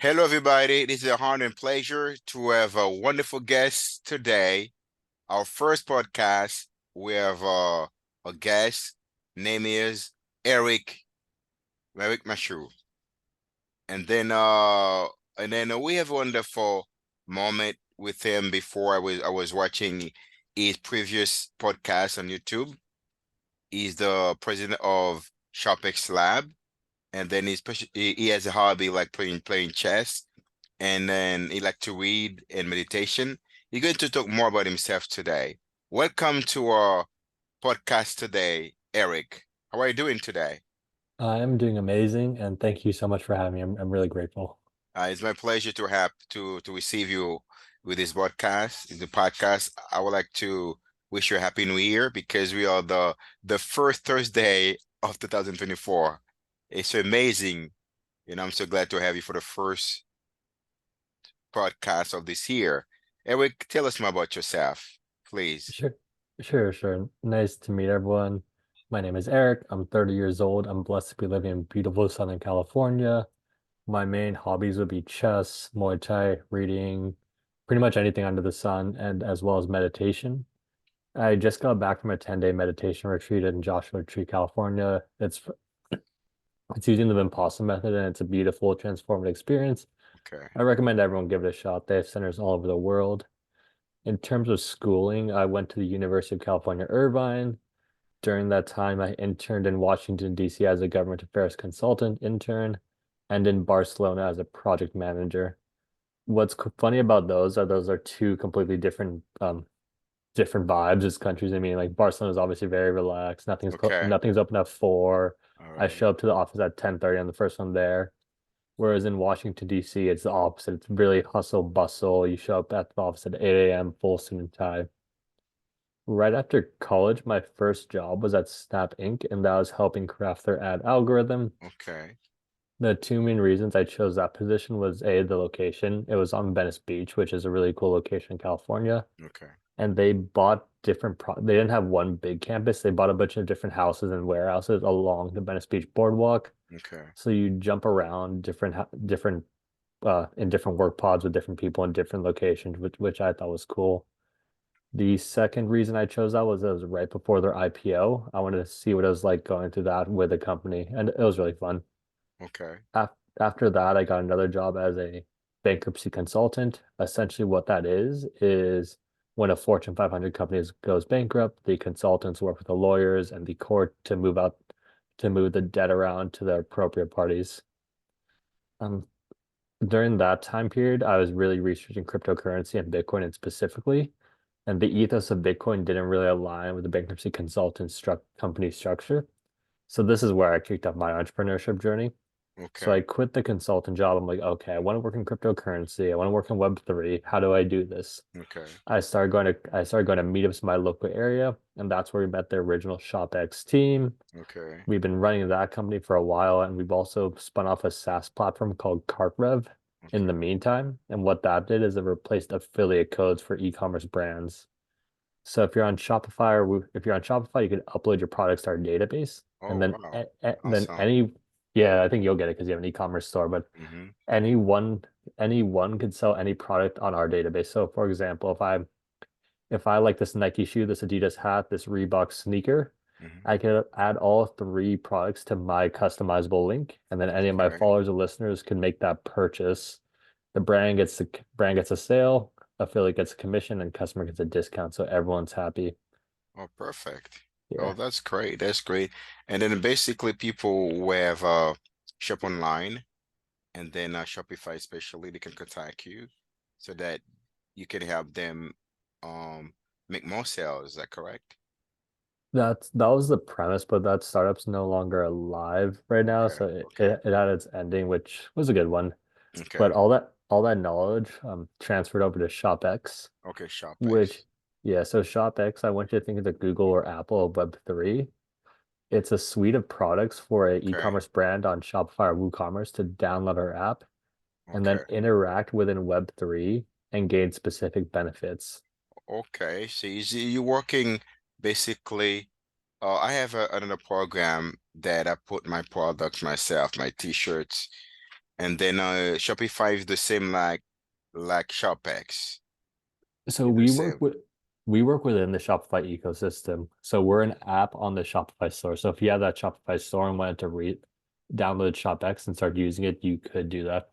Hello, everybody. This is a honor and pleasure to have a wonderful guest today. Our first podcast, we have a guest. Name is Eric Mchugh. And then we have a wonderful moment with him before I was watching his previous podcast on YouTube. He's the president of SHOPX Lab, and then he has a hobby like playing chess, and then he like to read and meditation. He's going to talk more about himself today. Welcome to our podcast today, Eric. How are you doing today? I'm doing amazing, and thank you so much for having me. I'm really grateful. It's my pleasure to have to receive you with this podcast. In the podcast, I would like to wish you a happy new year because we are the first Thursday of 2024. It's amazing. I'm so glad to have you for the first podcast of this year. Eric, tell us more about yourself, please. Sure, sure. Nice to meet everyone. My name is Eric. I'm 30 years old. I'm blessed to be living in beautiful Southern California. My main hobbies would be chess, Muay Thai, reading, pretty much anything under the sun, and as well as meditation. I just got back from a 10-day meditation retreat in Joshua Tree, California. It's using the Vipassana method, and it's a beautiful, transformative experience. Okay. I recommend everyone give it a shot. They have centers all over the world. In terms of schooling, I went to the University of California, Irvine. During that time, I interned in Washington, D.C. as a government affairs consultant intern and in Barcelona as a project manager. What's funny about those are two completely different vibes as countries. I mean, like Barcelona is obviously very relaxed. Okay. Nothing's open at 4. All I right. show up to the office at 10:30 on the first one there. Whereas in Washington, D.C., it's the opposite. It's really hustle bustle. You show up at the office at 8 a.m., full suit and tie. Right after college, my first job was at Snap Inc., and that was helping craft their ad algorithm. Okay. The two main reasons I chose that position was A, the location. It was on Venice Beach, which is a really cool location in California. Okay. And they bought they didn't have one big campus. They bought a bunch of different houses and warehouses along the Venice Beach boardwalk. Okay. So you jump around different in different work pods with different people in different locations, which I thought was cool. The second reason I chose that was it was right before their IPO. I wanted to see what it was like going through that with the company, and it was really fun. Okay. After that, I got another job as a bankruptcy consultant. Essentially, what that is when a Fortune 500 company goes bankrupt, the consultants work with the lawyers and the court to move the debt around to the appropriate parties. Um, During that time period, I was really researching cryptocurrency and Bitcoin and specifically. And the ethos of Bitcoin didn't really align with the bankruptcy consultant company structure. So this is where I kicked off my entrepreneurship journey. So I Okay. quit the consultant job. I'm like, okay, I want to work in cryptocurrency. I want to work in Web3. How do I do this? Okay. I started going to meetups in my local area, and that's where we met the original ShopX team. Okay. We've been running that company for a while, and we've also spun off a SaaS platform called CartRev in Okay. the meantime. And what that did is it replaced affiliate codes for e-commerce brands. So if you're on Shopify, you can upload your products to our database, and Oh, wow. then Awesome. yeah, I think you'll get it because you have an e-commerce store, but Mm-hmm. anyone anyone could sell any product on our database. So for example, if I like this Nike shoe, this Adidas hat, this Reebok sneaker, Mm-hmm. I could add all three products to my customizable link, and then any of my Okay. followers or listeners can make that purchase. The brand gets a sale, affiliate gets a commission, and customer gets a discount. So everyone's happy. Oh, perfect. Oh, Yeah. that's great. That's great. And then basically people who have shop online and then Shopify especially, they can contact you so that you can help them um make more sales. Is that correct? That was the premise, but that startup's no longer alive right now, Okay. so Okay. it had its ending, which was a good one. Okay. But all that knowledge transferred over to ShopX, Okay. ShopX. which yeah, so ShopX, I want you to think of the Google or Apple of Web3. It's a suite of products for a Okay. e-commerce brand on Shopify or WooCommerce to download our app and then Okay. interact within Web3 and gain specific benefits. Okay. So you working basically I have another program that I put my products myself, my t-shirts, And then Shopify is the same like ShopX. So It's the same. we work within the Shopify ecosystem. So we're an app on the Shopify store. So if you have that Shopify store and wanted to re download ShopX and start using it, you could do that.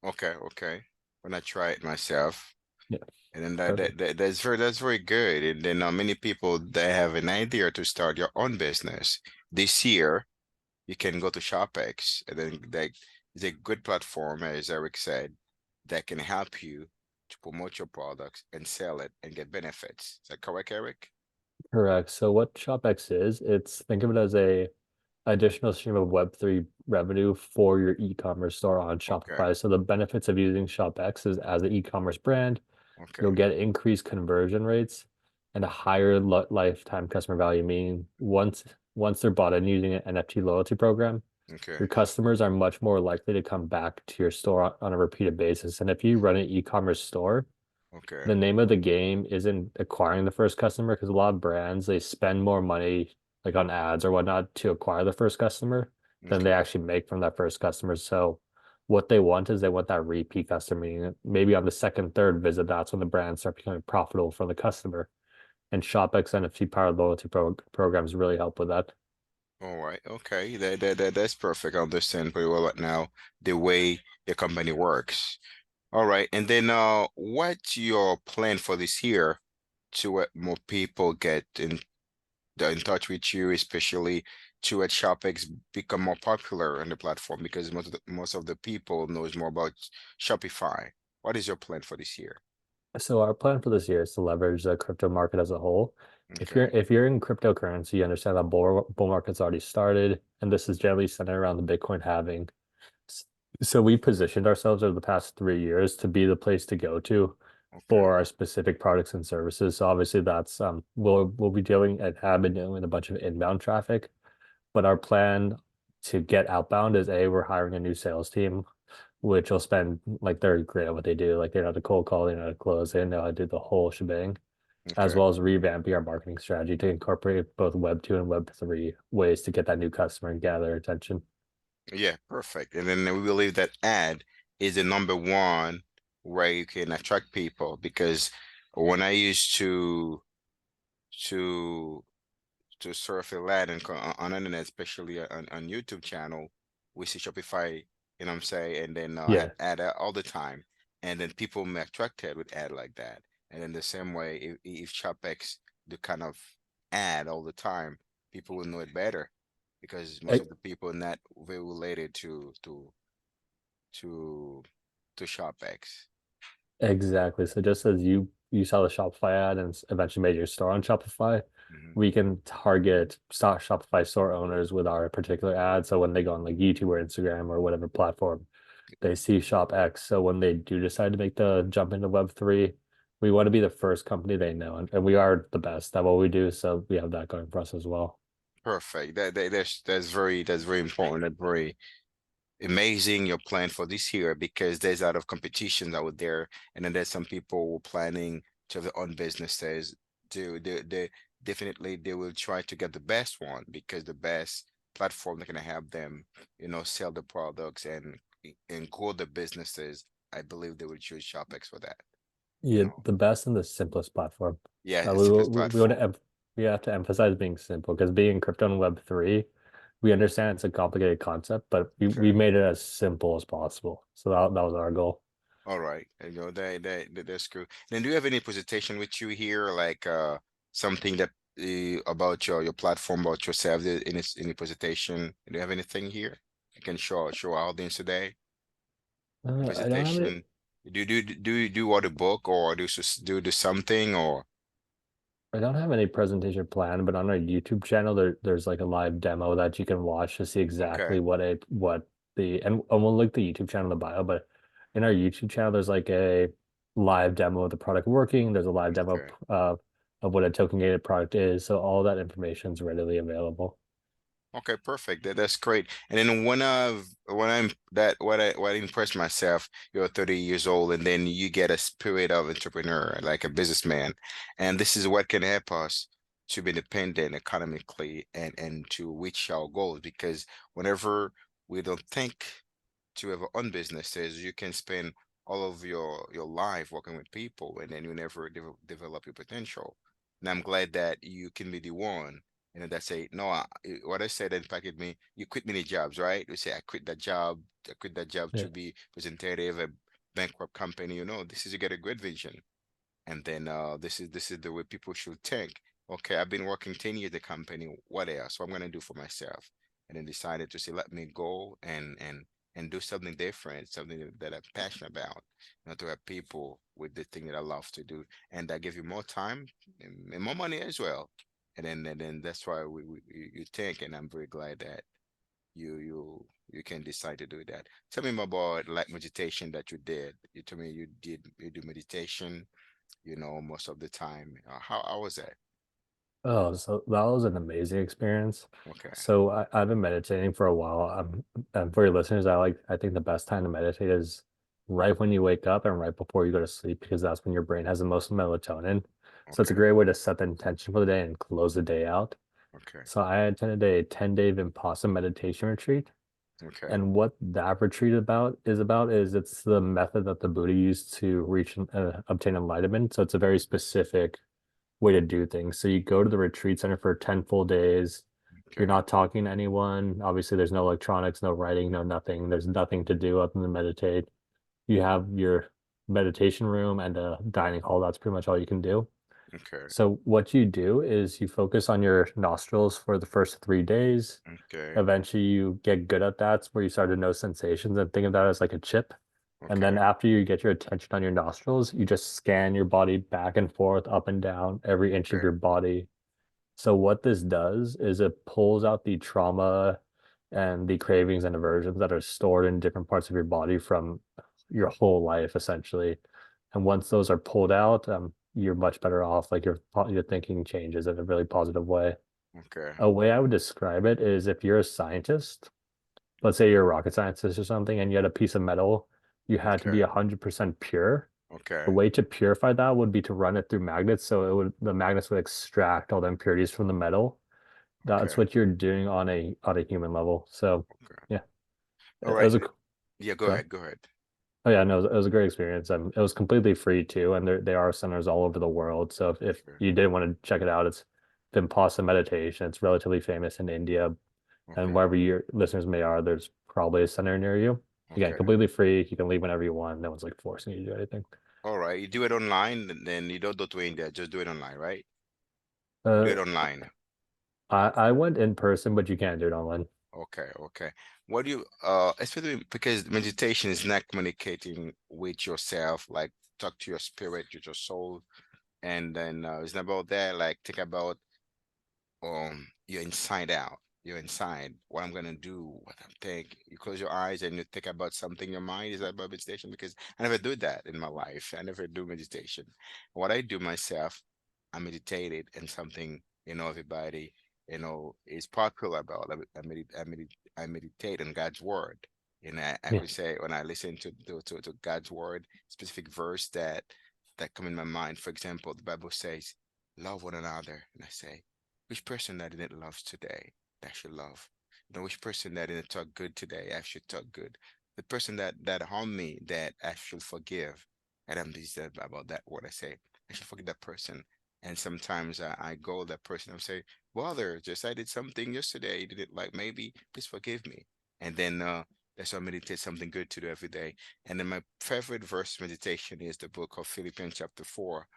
Okay, okay. When I try it myself. Yeah, And then perfect. that's very good. And then many people they have an idea to start your own business. This year, you can go to ShopX, and then that is a good platform, as Eric said, that can help you to promote your products and sell it and get benefits. Is that correct, Eric? Correct. So what ShopX is, it's think of it as a additional stream of Web3 revenue for your e-commerce store on Okay, Shopify. So the benefits of using ShopX is as an e-commerce brand, you'll okay, get increased conversion rates and a higher lifetime customer value, meaning once they're bought in using an NFT loyalty program, okay, your customers are much more likely to come back to your store on a repeated basis. And if you run an e-commerce store, okay, the name of the game isn't acquiring the first customer because a lot of brands they spend more money like on ads or whatnot to acquire the first customer than they okay. actually make from that first customer. So what they want is they want that repeat customer, meaning maybe on the second, third visit, that's when the brand start becoming profitable for the customer. And ShopX NFT powered loyalty programs really help with that. All right, okay. That's perfect. I understand pretty well right now the way the company works. All right, and then what's your plan for this year to let more people get in touch with you, especially to at ShopX become more popular on the platform because most of the people knows more about Shopify. What is your plan for this year? So our plan for this year is to leverage the crypto market as a whole. Okay, If you're in cryptocurrency, you understand that bull market's already started, and this is generally centered around the Bitcoin halving. S- So we positioned ourselves over the past 3 years to be the place to go to okay, for our specific products and services. So obviously that's we'll be doing and have been doing a bunch of inbound traffic, but our plan to get outbound is A, we're hiring a new sales team which will spend like they're great at what they do. Like they know how to cold call, they know how to close, they know how to do the whole shebang, as okay. well as revamping our marketing strategy to incorporate both Web 2 and Web 3 ways to get that new customer and gather their attention. Yeah, perfect. And then we believe that ad is the number one where you can attract people because when I used to to surf a lot and on internet, especially on YouTube channel, we see Shopify, you know what I'm saying, and then Yeah, ad all the time, and then people may attracted with ad like that, and in the same way, if ShopX do kind of ad all the time, people will know it better because most e- of the people not very related to to ShopX. exactly. So just as you saw the Shopify ad and eventually made your store on Shopify, Hmm. we can target Shopify store owners with our particular ad. So when they go on like YouTube or Instagram or whatever platform, they see ShopX. So when they do decide to make the jump into Web 3, we want to be the first company they know, and we are the best at what we do. So we have that going for us as well. Perfect. That's very important. That's very amazing your plan for this year because there's a lot of competitions out there, and then there's some people planning to have their own businesses. They definitely they will try to get the best one because the best platform that can help them, sell the products and grow the businesses. I believe they will choose ShopX for that. You Yeah, know, the best and the simplest platform. yeah, Uh, the we simplest we want to platform. we have to emphasize being simple because being crypto and Web 3, we understand it's a complicated concept, but we Okay. made it as simple as possible. So that was our goal. All right. That's cool. Then do you have any presentation with you here, like something that about your platform, about yourself, any presentation? Do you have anything here you can show our audience today? A I don't have it. presentation? Do you want a book or do something or I don't have any presentation plan, but on our YouTube channel, there's like a live demo that you can watch to see exactly okay, what and we'll link the YouTube channel in the bio, but in our YouTube channel, there's like a live demo of the product working. There's a live demo okay. of what a token gated product is. So all that information is readily available. Okay, perfect. That's great. And then when I'm that what impressed myself, you're 30 years old and then you get a spirit of entrepreneur, like a businessman. And this is what can help us to be independent economically and to reach our goals because whenever we don't think to have own businesses, you can spend all of your life working with people, and then you never develop your potential. And I'm glad that you can be the one, that say, no, what I said impacted me. You quit many jobs, right? You say, I quit that job. I quit that job Yeah. to be representative, a bankrupt company. This is, you get a great vision. And then this is the way people should think. Okay, I've been working 10 years at the company. What else? What I'm gonna do for myself? And then decided to say, let me go and do something different, something that I'm passionate about, to help people with the thing that I love to do, and that give you more time and more money as well. And then that's why you think, and I'm very glad that you can decide to do that. Tell me more about like meditation that you did. You told me you do meditation, most of the time. How was that? Oh, so that was an amazing experience. Okay. So I've been meditating for a while. For your listeners, I think the best time to meditate is right when you wake up and right before you go to sleep because that's when your brain has the most melatonin. So it's a Okay. great way to set the intention for the day and close the day out. Okay. So I attended a 10-day Vipassana meditation retreat. Okay. And what that retreat about is it's the method that the Buddha used to reach and obtain enlightenment. So it's a very specific way to do things. So you go to the retreat center for 10 full days. You're Okay. not talking to anyone. Obviously, there's no electronics, no writing, no nothing. There's nothing to do other than meditate. You have your meditation room and a dining hall. That's pretty much all you can do. Okay. So what you do is you focus on your nostrils for the first 3 days. Okay. Eventually, you get good at that. It's where you start to know sensations and think of that as like a chip. And then Okay. after you get your attention on your nostrils, you just scan your body back and forth, up and down, every inch of Okay. your body. So what this does is it pulls out the trauma and the cravings and aversions that are stored in different parts of your body from your whole life, essentially. And once those are pulled out, you're much better off. Like your thinking changes in a really positive way. Okay. A way I would describe it is if you're a scientist, let's say you're a rocket scientist or something, and you had a piece of metal, you had to be Okay. 100% pure. The Okay. way to purify that would be to run it through magnets, so the magnets would extract all the impurities from the metal. That's Okay. what you're doing on a human level. So, Okay. yeah, All it right. was a Yeah, go go ahead. ahead. Go ahead. Oh yeah, no, it was a great experience. It was completely free too, and there are centers all over the world. So if Okay. you did want to check it out, it's Vipassana meditation. It's relatively famous in India, and Okay. wherever your listeners may are, there's probably a center near you. Again, Okay. completely free. You can leave whenever you want. No one's like forcing you to do anything. All right. You do it online, and then you don't do it in there. Just do it online, right? You do Uh, it online. I went in person, but you can't do it online. Okay. Okay. What do you especially because meditation is not communicating with yourself, like talk to your spirit, with your soul, and then it's not about that. Like think about you're inside out, you're inside what I'm gonna do, what I'm think. You close your eyes and you think about something in your mind. Is that about meditation? Because I never do that in my life. I never do meditation. What I do myself, I meditated and something, everybody, is popular about. I meditate on God's word. And I Yeah. could say when I listen to God's word, specific verse that come in my mind. For example, the Bible says, love one another. And I say, which person that didn't love today, that should love? Which person that didn't talk good today, I should talk good. The person that harmed me, that I should forgive. And I'm just about that word I say. I should forgive that person. And sometimes I go that person and say, brother, just I did something yesterday you didn't like. Maybe please forgive me. And then that's why I meditate something good to do every day. And then my favorite verse meditation is the book of Philippians chapter 4,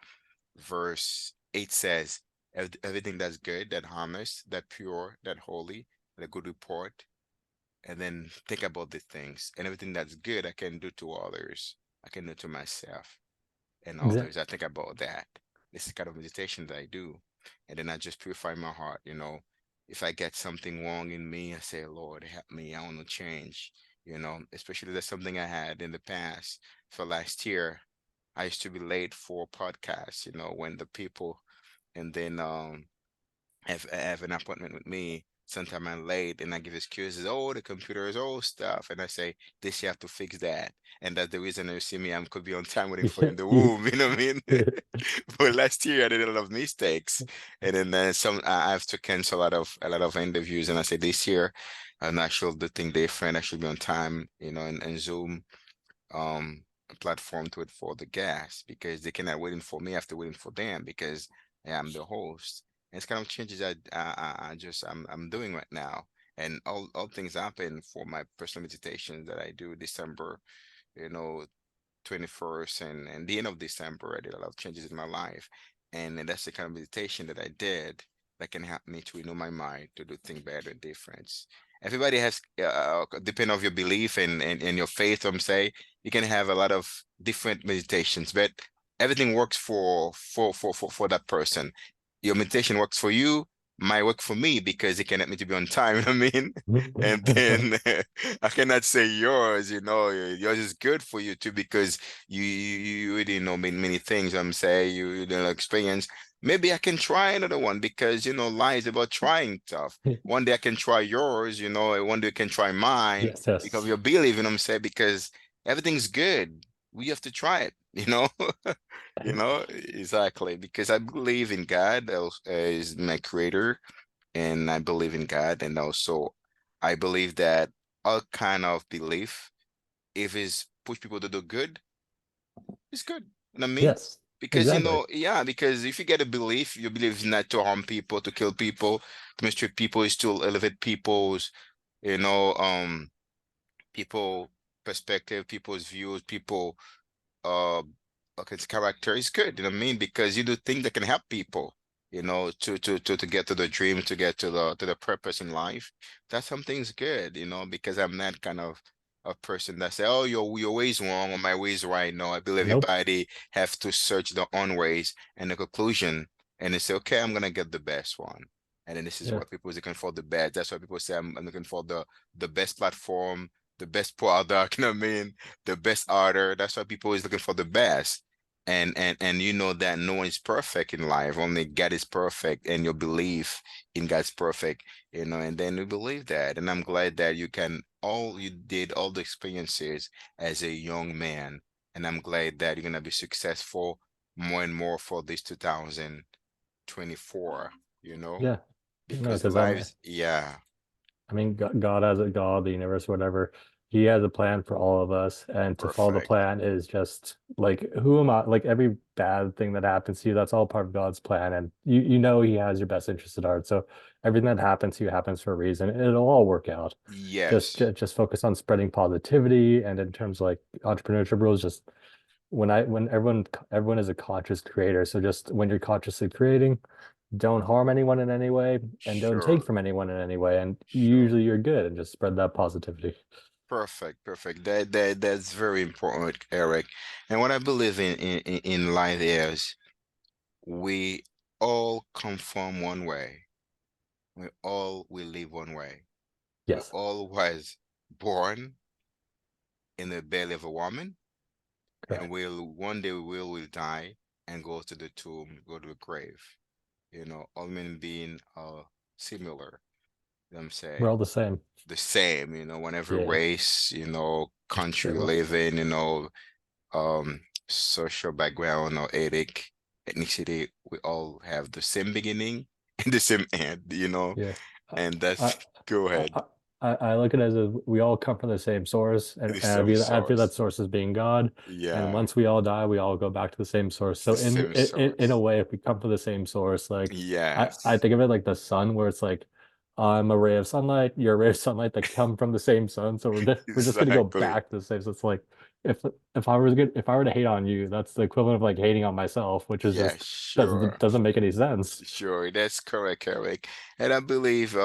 verse 8 says, everything that's good, that harmless, that pure, that holy, that a good report, and then think about the things and everything that's good I can do to others, I can do to myself and Exactly. others. I think about that. This is kind of meditation that I do. And then I just purify my heart. If I get something wrong in me, I say, Lord, help me. I want to change, especially that's something I had in the past. For last year, I used to be late for podcasts, when the people and then have an appointment with me. Sometime I'm late and I give excuses. Oh, the computer is old stuff. And I say, this you have to fix that. And that's the reason you see me, I could be on time waiting for you Yeah. in the Yeah. womb, you know what I mean? But last year I did a lot of mistakes. And then some I have to cancel a lot of interviews. And I say this year I'm not sure the thing different. I should be on time, and Zoom platform to it for the guests because they cannot waiting for me after waiting for them because I'm the host. And it's kind of changes I'm doing right now. And all things happen for my personal meditation that I do December, you know, 21st and the end of December. I did a lot of changes in my life. And that's the kind of meditation that I did that can help me to renew my mind to do things better and difference. Everybody has, depend of your belief and your faith, say, you can have a lot of different meditations, but everything works for that person. Your meditation works for you, might work for me because it can help me to be on time, you know what I mean? And then I cannot say yours, yours is good for you too because you already know many things. I'm saying you know experience. Maybe I can try another one because life is about trying stuff. One day I can try yours, and one day I can try mine Yes, because yes. you're believing, I'm saying, because everything's good. We have to try it, exactly. Because I believe in God is my creator, and I believe in God, and also I believe that all kind of belief, if it's push people to do good, it's good. You know what I mean? Yes, Because exactly. yeah, because if you get a belief, your belief is not to harm people, to kill people, to mistreat people, is to elevate people's, you know, people perspective, people's views, people uh like its character is good, you know what I mean? Because you do things that can help people, to get to the dream, to get to the purpose in life. That's something's good, because I'm not kind of a person that say, oh, your ways wrong or my ways right. No, I believe Nope. everybody have to search their own ways and the conclusion and they say, okay, I'm gonna get the best one. And then this is Yeah. what people is looking for the best. That's why people say I'm looking for the best platform, the best product, you know what I mean? The best order. That's why people is looking for the best. And you know that no one is perfect in life. Only God is perfect, and your belief in God's perfect, and then we believe that. And I'm glad that you did all the experiences as a young man. And I'm glad that you're gonna be successful more and more for this 2024, Yeah. No, because because lives, yeah, I mean, God has a God, the universe, whatever. He has a plan for all of us, and to follow the perfect. plan is just like, who am I? Like every bad thing that happens to you, that's all part of God's plan, and you know He has your best interest at heart. So everything that happens to you happens for a reason. It'll all work out. Just Yes, just focus on spreading positivity, and in terms of like entrepreneurship rules, just when everyone is a conscious creator. So just when you're consciously creating, don't harm anyone in any way and don't take sure, from anyone in any way. And sure. usually you're good and just spread that positivity. Perfect, perfect. That's very important, Eric. And what I believe in life is we all come from one way. We all will live one way. We Yes, all was born in the belly of a woman, and correct. one day we will die and go to the tomb, go to the grave. All men being similar. You know what I'm We're saying? all the same. The same, whenever Yeah, race, country say we less. live in, um social background or ethnicity, we all have the same beginning and the same end, Yeah. and I, that's go I, ahead. I, I look at it as we all come from the same source, The and same I view that source. source as being God. And Yeah, once we all die, we all go back to the same source. the So same in a source. way, if we come from the same source, like I Yes. think of it like the sun, where it's like I'm a ray of sunlight, you're a ray of sunlight that come from the same sun. So we're just gonna go Exactly. back to the same. So it's like if if I were to hate on you, that's the equivalent of like hating on myself, which is Yeah, just sure. doesn't make any sense. Sure, that's correct, Eric. And I believe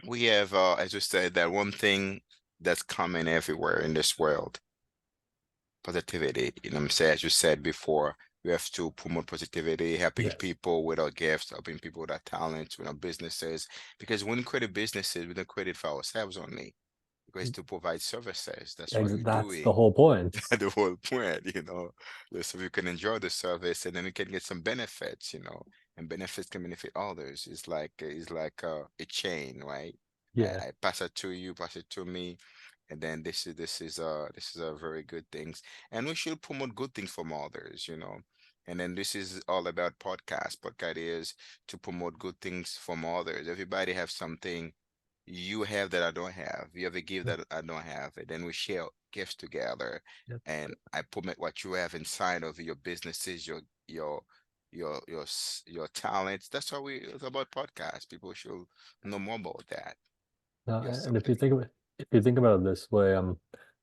we have as you said, that one thing that's common everywhere in this world: positivity. What I'm saying, as you said before, we have to promote positivity, helping Yes. people with our gifts, helping people with our talents, with our businesses. Because when we create businesses, we don't create it for ourselves only. Because to provide services, that's what we're That's the doing. whole point. The whole point, so you can enjoy the service and then you can get some benefits, and benefits can benefit others. It's like a chain, right? Yeah. I pass it to you, pass it to me, and then this is a very good things, and we should promote good things from others. And then this is all about podcast. Podcast is to promote good things from others. Everybody have something, you have that I don't have. You have a gift that I don't have. And then we share gifts together. Yep. And I promote what you have inside of your businesses, your talents. That's how it's about podcasts. People should know more about that. No, You're and something. if you think about it this way,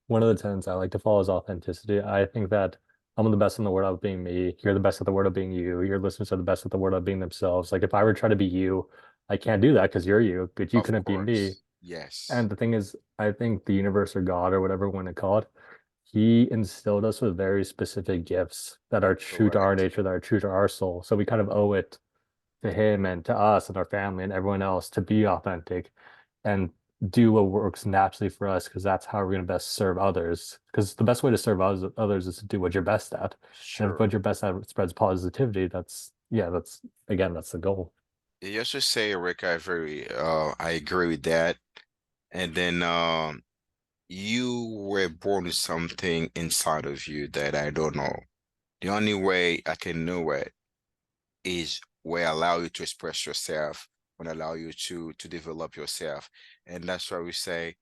one of the tenets I like to follow is authenticity. I think that I'm the best in the world at being me. You're the best at the world of being you. Your listeners are the best at the world of being themselves. Like if I were to try to be you, I can't do that because you're you, but you Of couldn't be me. course. Yes. And the thing is, I think the universe or God or whatever we want to call it, he instilled us with very specific gifts that are true to our Correct. nature, that are true to our soul. So we kind of owe it to him and to us and our family and everyone else to be authentic and do what works naturally for us because that's how we're going to best serve others. Because the best way to serve others is to do what you're best at. And if what Sure. you're best at spreads positivity, yeah, that's again, that's the goal. Yes, just say, Rick, I agree with that. And then you were born with something inside of you that I don't know. The only way I can know it is where allow you to express yourself, when allow you to develop yourself. And that's why we say,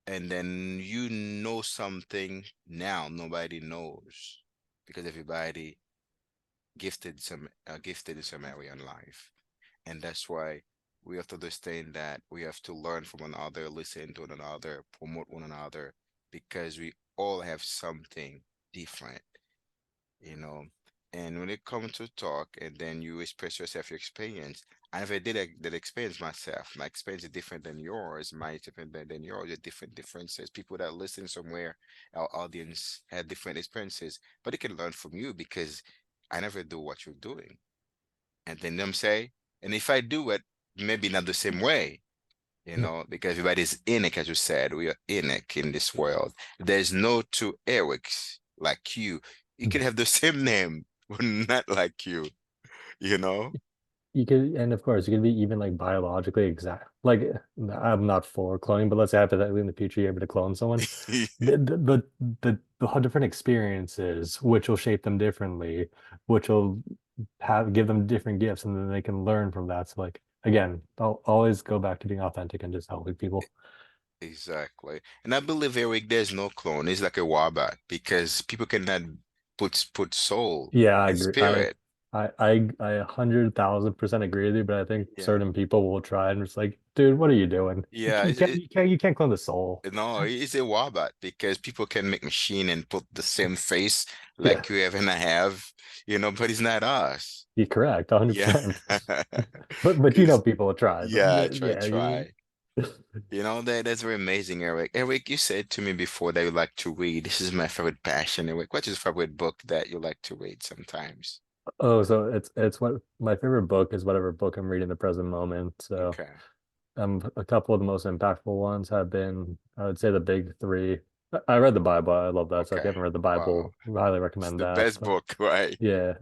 and then you know something now nobody knows because everybody gifted in some area in life. And that's why we have to understand that we have to learn from one another, listen to one another, promote one another, because we all have something different, you know. And when it comes to talk and then you express yourself, your experience, I never did that experience myself. My experience is different than yours. Mine is different than yours. There different differences. People that listen somewhere, our audience had different experiences, but they can learn from you because I never do what you're doing. And then them say, and if I do it, maybe not the same way, because everybody's Enoch, as you said, we are Enoch in this world. There's no two Erics like you. You could have the same name, but not like you know? You could, and of course, you could be even like biologically exact. Like, I'm not for cloning, but let's say hypothetically in the future you're able to clone someone. The whole different experiences, which will shape them differently, which will give them different gifts, and then they can learn from that. So, like, again, I'll always go back to being authentic and just helping people. Exactly. And I believe, Eric, there's no clone. It's like a wombat because people cannot put soul Yeah, I and agree. spirit. I 100,000% agree with you, but I think Yeah. certain people will try and it's like, dude, what are you doing? Yeah, You can't clone the soul. no, it's a wombat because people can make machine and put the same face Yeah. like you have and I have, but it's not us. You're correct, Yeah. 100%. But you know Because people will try. But yeah, yeah, you try. That's very amazing, Eric. Eric, you said to me before that you like to read. This is my favorite passion, Eric. What is your favorite book that you like to read sometimes? oh, so it's what my favorite book is whatever book I'm reading in the present moment. So Okay. a couple of the most impactful ones have been, I would say the big three. I read the Bible. I love that. So if you Okay. haven't read the Wow. Bible, I highly It's recommend the that. best But book, right? yeah,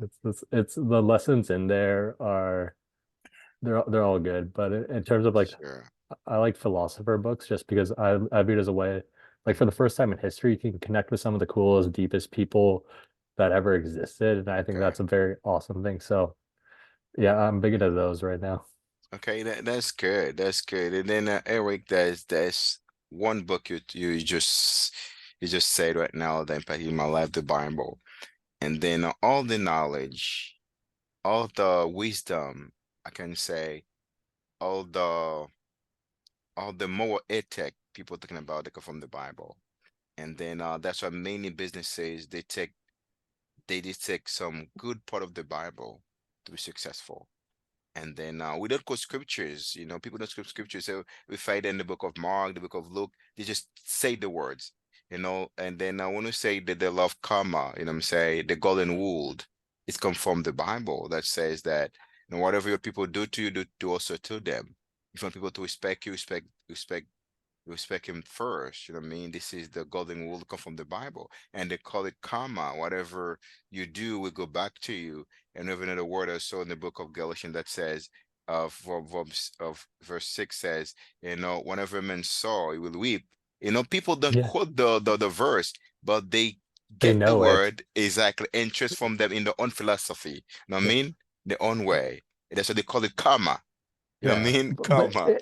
it's the lessons in there are they're all good. But in terms of like Sure. I like philosopher books just because I view it as a way, like for the first time in history, you can connect with some of the coolest, deepest people that ever existed, and I think Okay. that's a very awesome thing. So yeah, I'm big into those right now. Okay, that's good. That's good. And then Eric, there's one book you just said right now that impacted my life, the Bible. And then all the knowledge, all the wisdom, I can say, all the all the moral ethic people talking about they come from the Bible. And then that's why many businesses they just take some good part of the Bible to be successful. And then we don't quote scriptures, people don't quote scriptures. So we find in the book of Mark, the book of Luke, they just say the words, and then when we say that they love karma, what I'm saying, the golden rule, it's come from the Bible that says that whatever your people do to you, do also to them. If you want people to respect you, respect him first. You know what I mean? This is the golden rule come from the Bible. And they call it karma. Whatever you do will go back to you. And we have another word also in the book of Galatians that says, of verse 6 says, whenever a man sow, he will weep. People don't Yeah, quote the verse, but they they get the know it. word exactly and transform them in their own philosophy. You know what I Yeah. mean? Their own way. And that's what they call it karma. You know what I Yeah, mean? but Karma.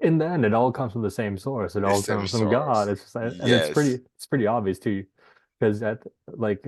in the end, it all comes from the same source. It The all same comes from God. source. It's just, and Yes, it's pretty obvious too, because at like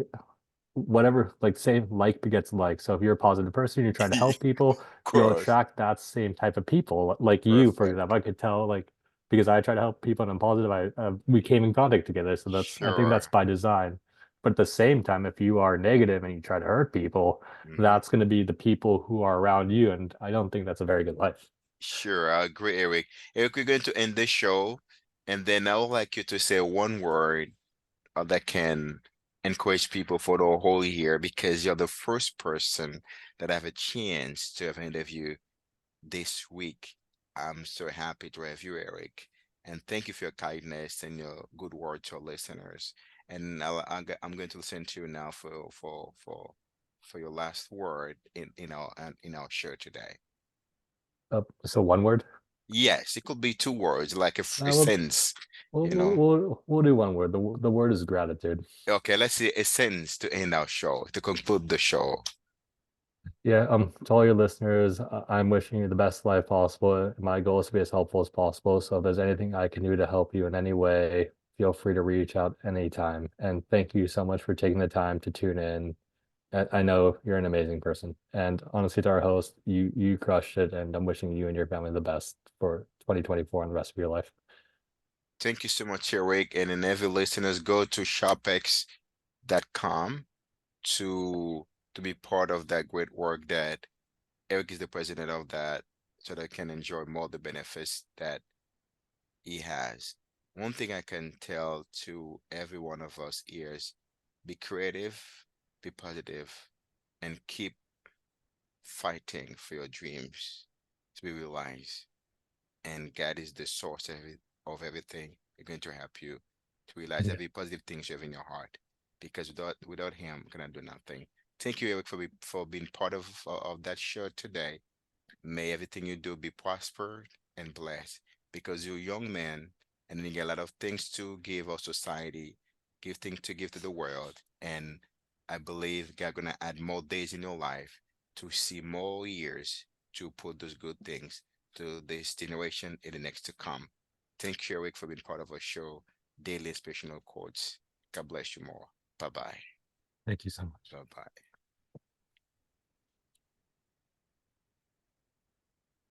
whatever, like say like begets like. So if you're a positive person, you're trying to of help people, you'll course. attract that same type of people. Like you, for Perfect. example, I could tell like because I try to help people and I'm positive, we came in contact together. So that's I think that's Sure. by design. But at the same time, if you are negative and you try to hurt people, Hmm. that's going to be the people who are around you, and I don't think that's a very good life. Sure, I agree, Eric. Eric, we're going to end this show, and then I would like you to say one word that can encourage people for the whole year because you're the first person that I have a chance to have interviewed this week. I'm so happy to have you, Eric. And thank you for your kindness and your good word to our listeners. And I'm going to listen to you now for your last word in our show today. So one word. Yes, it could be two words, like a Uh, we'll, sentence, you know. we'll do one word. The word is gratitude. Okay, let's see a sentence to end our show, to conclude the show. Yeah, to all your listeners, I'm wishing you the best life possible. My goal is to be as helpful as possible. So if there's anything I can do to help you in any way, feel free to reach out anytime. And thank you so much for taking the time to tune in. I know you're an amazing person. And honestly, to our host, you crushed it, and I'm wishing you and your family the best for 2024 and the rest of your life. Thank you so much, Eric. And then every listeners, go to shopx.com to be part of that great work that Eric is the president of that, so they can enjoy more of the benefits that he has. One thing I can tell to every one of us is be creative, be positive, and keep fighting for your dreams to be realized. And God is the source of everything. He's going to help you to realize Yeah. every positive thing you have in your heart. Because without him, you cannot do nothing. Thank you, Eric, for being part of that show today. May everything you do be prospered and blessed because you're a young man and you get a lot of things to give our society, give things to give to the world. And I believe God gonna add more days in your life to see more years to put those good things to this generation and the next to come. Thank you, Eric, for being part of our show, Daily Inspirational Quotes. God bless you more. Bye bye. Thank you so much. Bye bye.